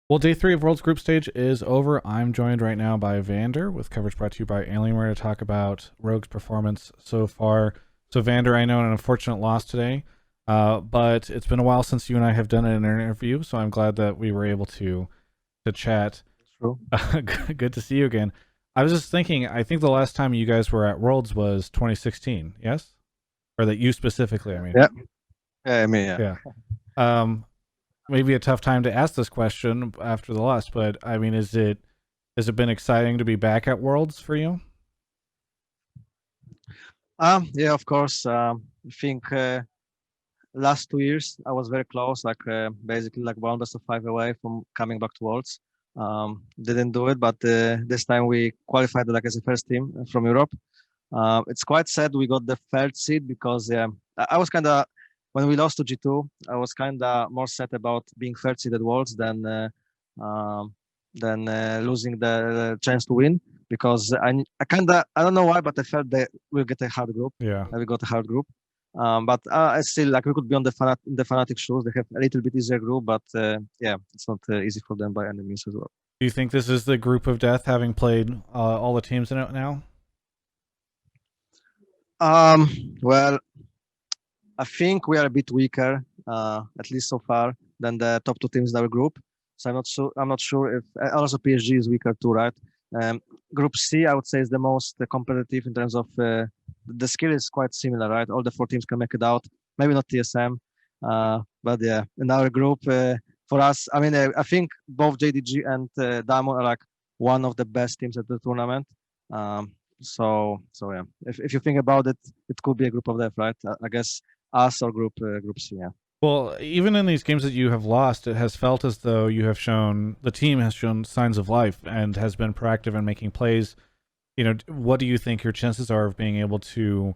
Well, day three of World's Group Stage is over. I'm joined right now by Vander with coverage brought to you by Alienware to talk about Rogue's performance so far. So, Vander, I know an unfortunate loss today, but it's been a while since you and I have done an interview, so I'm glad that we were able to chat. True. Good to see you again. I was just thinking, I think the last time you guys were at Worlds was 2016, yes? Or that you specifically, I mean. Yeah. Yeah, I mean, yeah. Yeah. Maybe a tough time to ask this question after the loss, but I mean, has it been exciting to be back at Worlds for you? Yeah, of course. I think last 2 years I was very close, like basically like 1 best of 5 away from coming back to Worlds. Didn't do it, but this time we qualified like as a first team from Europe. It's quite sad we got the third seed because I was kind of when we lost to G2, I was kind of more sad about being third seed at Worlds than losing the chance to win because I kind of I don't know why, but I felt that we'll get a hard group. Yeah. We got a hard group. But I still like we could be on the Fnatic shoes. They have a little bit easier group, but yeah, it's not easy for them by any means as well. Do you think this is the group of death, having played all the teams in it now? Well, I think we are a bit weaker, at least so far, than the top two teams in our group. So I'm not sure. I'm not sure if also PSG is weaker too, right? Group C, I would say, is the most competitive in terms of the skill is quite similar, right? All the four teams can make it out. Maybe not TSM, but yeah, in our group, for us, I mean, I think both JDG and Diamond are like one of the best teams at the tournament. So yeah, if you think about it, it could be a group of death, right? I guess us or group C, yeah. Well, even in these games that you have lost, it has felt as though the team has shown signs of life and has been proactive in making plays. You know, what do you think your chances are of being able to,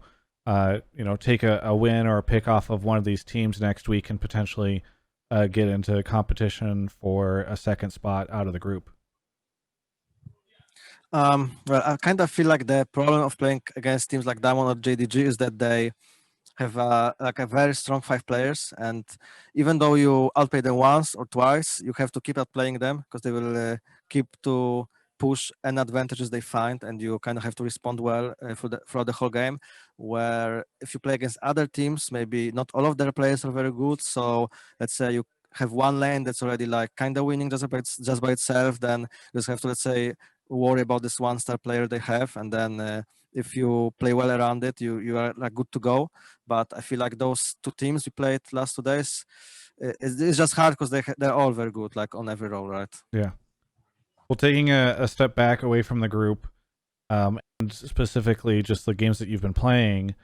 take a win or a pick off of one of these teams next week and potentially get into competition for a second spot out of the group? Well, I kind of feel like the problem of playing against teams like Diamond or JDG is that they have like a very strong 5 players, and even though you outplay them once or twice, you have to keep outplaying them because they will keep to push any advantages they find, and you kind of have to respond well throughout the whole game. Where if you play against other teams, maybe not all of their players are very good. So let's say you have one lane that's already like kind of winning just by itself, then you just have to, let's say, worry about this one star player they have, and then if you play well around it, you are like good to go. But I feel like those two teams we played last 2 days, it's just hard because they're all very good, like on every role, right? Yeah. Well, taking a step back away from the group, and specifically just the games that you've been playing,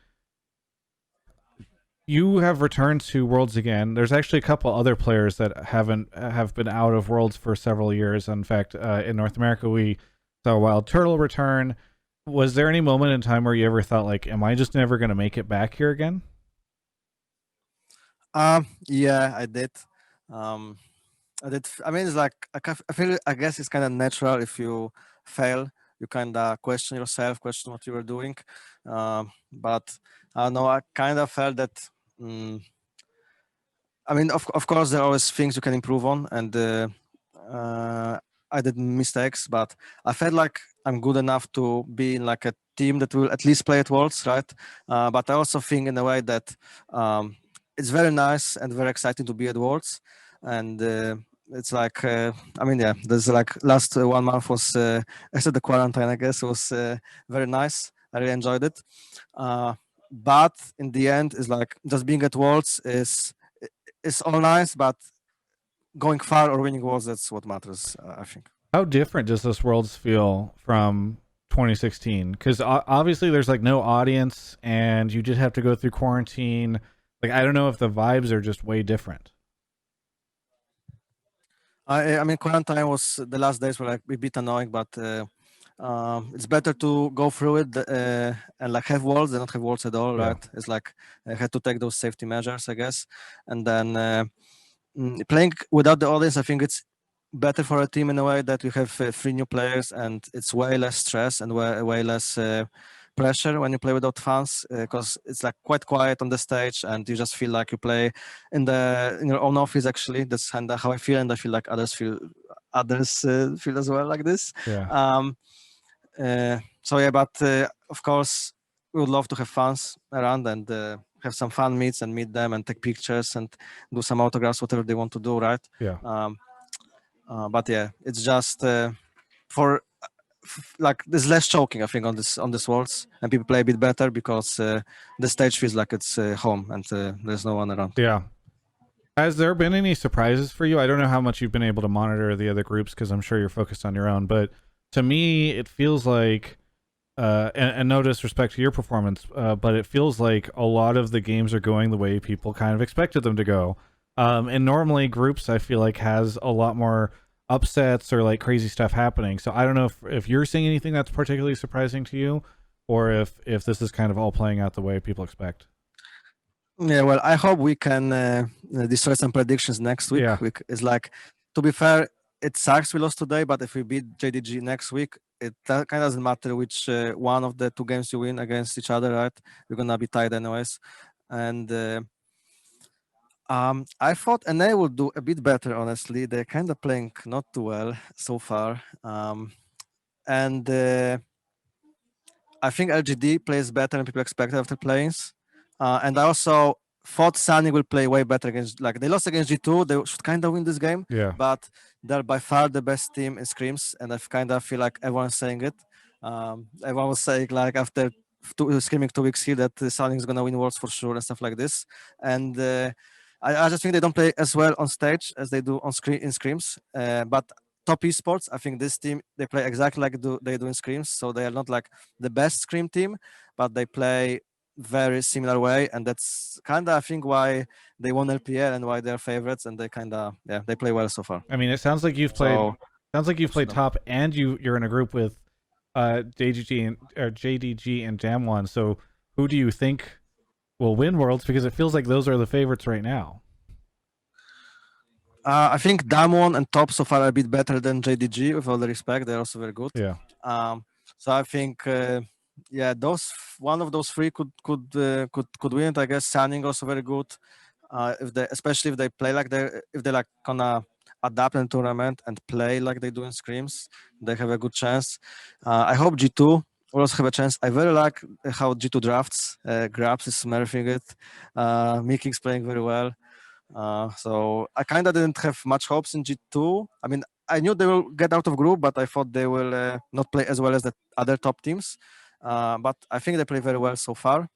you have returned to Worlds again. There's actually a couple other players that have been out of Worlds for several years. In fact, in North America, we saw Wild Turtle return. Was there any moment in time where you ever thought, like, am I just never going to make it back here again? Yeah, I did. Um, I did. I mean, it's like I feel. I guess it's kind of natural if you fail. You kind of question yourself, question what you were doing. But I don't know. I kind of felt that. I mean, of course, there are always things you can improve on, and I did mistakes, but I felt like I'm good enough to be in like a team that will at least play at Worlds, right? But I also think in a way that it's very nice and very exciting to be at Worlds, and it's like I mean, yeah, there's like last 1 month was except the quarantine, I guess, was very nice. I really enjoyed it. But in the end, it's like just being at Worlds is it's all nice, but going far or winning Worlds, that's what matters, I think. How different does this Worlds feel from 2016? Because obviously there's like no audience, and you just have to go through quarantine. Like, I don't know if the vibes are just way different. I mean, quarantine was the last days were like a bit annoying, but it's better to go through it and like have Worlds than not have Worlds at all, Yeah. right? It's like I had to take those safety measures, I guess, and then playing without the audience, I think it's better for a team in a way that we have 3 new players, and it's way less stress and way less pressure when you play without fans, because it's like quite quiet on the stage and you just feel like you play in your own office. Actually, that's kind of how I feel, and I feel like others feel others feel as well like this. Yeah. So yeah, but of course we would love to have fans around and have some fun meets and meet them and take pictures and do some autographs, whatever they want to do, right? Yeah. But yeah, it's just for like there's less choking, I think, on this Worlds, and people play a bit better because the stage feels like it's home and there's no one around. Yeah. Has there been any surprises for you? I don't know how much you've been able to monitor the other groups because I'm sure you're focused on your own, but to me, it feels like, and no disrespect to your performance, but it feels like a lot of the games are going the way people kind of expected them to go. And normally groups, I feel like, has a lot more upsets or like crazy stuff happening. So I don't know if you're seeing anything that's particularly surprising to you, or if this is kind of all playing out the way people expect. Yeah, well, I hope we can destroy some predictions next week. Yeah. It's like, to be fair, it sucks we lost today, but if we beat JDG next week, it kind of doesn't matter which one of the two games you win against each other, right? You're gonna be tied anyways. And I thought NA would do a bit better, honestly. They're kind of playing not too well so far. And I think LGD plays better than people expected after playing. And I also thought Sunny will play way better against, like, they lost against G2. They should kind of win this game. Yeah. But they're by far the best team in scrims. And I kind of feel like everyone's saying it. Everyone was saying, like, after screaming 2 weeks here that Sunny is going to win Worlds for sure and stuff like this. And I just think they don't play as well on stage as they do on screen in scrims. But top esports, I think this team, they play exactly like they do in scrims. So they are not like the best scrim team, but they play very similar way, and that's kind of, I think, why they won LPL and why they're favorites, and they kind of, yeah, they play well so far. I mean, it sounds like you've played. Sounds like you've played top, and you're in a group with JDG and Damwon. So who do you think will win Worlds? Because it feels like those are the favorites right now. I think Damwon and Top so far are a bit better than JDG. With all the respect, they're also very good. Yeah. So I think, yeah, one of those three could win it. I guess Sanning also very good. Especially if they play like if they like gonna adapt in the tournament and play like they do in scrims, they have a good chance. I hope G2 will also have a chance. I very like how G2 drafts. Grabs is smurfing it. Miking's playing very well. So I kind of didn't have much hopes in G2. I mean, I knew they will get out of group, but I thought they will not play as well as the other top teams. But I think they play very well so far.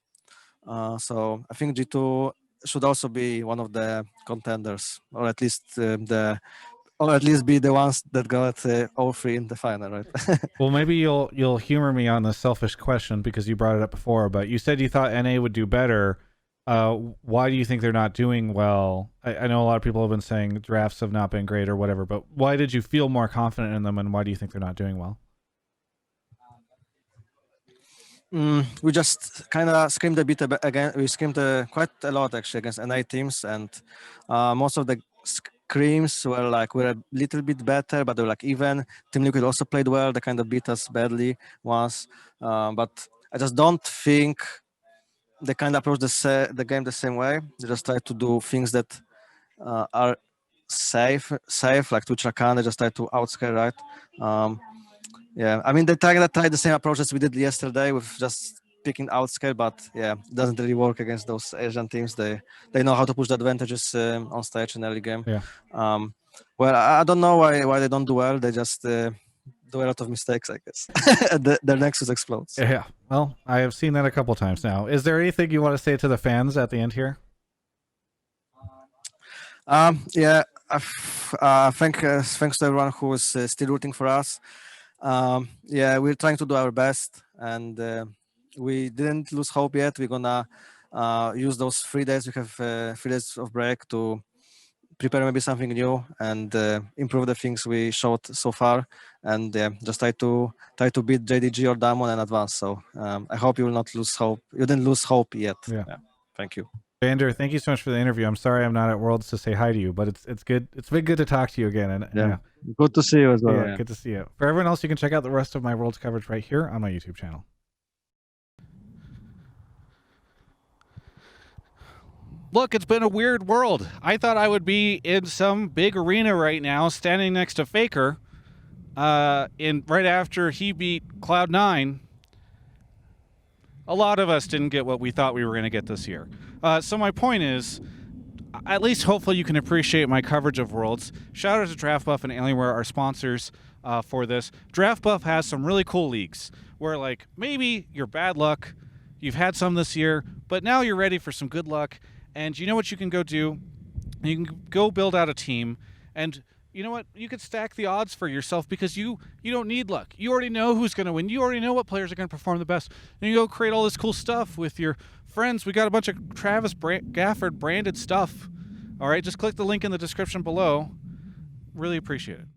So I think G2 should also be one of the contenders, or at least be the ones that got all three in the final, right? Well, maybe you'll humor me on the selfish question because you brought it up before, but you said you thought NA would do better. Why do you think they're not doing well? I know a lot of people have been saying drafts have not been great or whatever, but why did you feel more confident in them, and why do you think they're not doing well? We just kind of screamed a bit again. We screamed quite a lot actually against NA teams, and most of the screams were a little bit better, but they were like even. Team Liquid also played well. They kind of beat us badly once, but I just don't think they kind of approach the game the same way. They just try to do things that are safe, like Twitch Rakan. They just try to outscale, right? Yeah, I mean, they try the same approach as we did yesterday with just picking outscale, but yeah, it doesn't really work against those Asian teams. They know how to push the advantages on stage in early game. Yeah. Well, I don't know why they don't do well. They just do a lot of mistakes, I guess. Their Nexus explodes. Yeah. Well, I have seen that a couple times now. Is there anything you want to say to the fans at the end here? Yeah. Thanks to everyone who is still rooting for us. Yeah, we're trying to do our best, and we didn't lose hope yet. We're gonna use those 3 days. We have 3 days of break to prepare maybe something new and improve the things we showed so far, and just try to beat JDG or Damon and advance. So I hope you will not lose hope. You didn't lose hope yet. Yeah. Thank you. Vander, thank you so much for the interview. I'm sorry I'm not at Worlds to say hi to you, but it's good. It's been good to talk to you again. And yeah. Good to see you as well. Yeah, good to see you. For everyone else, you can check out the rest of my Worlds coverage right here on my YouTube channel. Look, it's been a weird world. I thought I would be in some big arena right now, standing next to Faker, right after he beat Cloud9. A lot of us didn't get what we thought we were going to get this year. So my point is, at least hopefully you can appreciate my coverage of Worlds. Shout out to DraftBuff and Alienware, our sponsors for this. DraftBuff has some really cool leagues where, like, maybe you're bad luck, you've had some this year, but now you're ready for some good luck. And you know what you can go do? You can go build out a team, and you know what? You could stack the odds for yourself because you don't need luck. You already know who's going to win. You already know what players are going to perform the best. And you go create all this cool stuff with your friends. We got a bunch of Gafford branded stuff. All right, just click the link in the description below. Really appreciate it.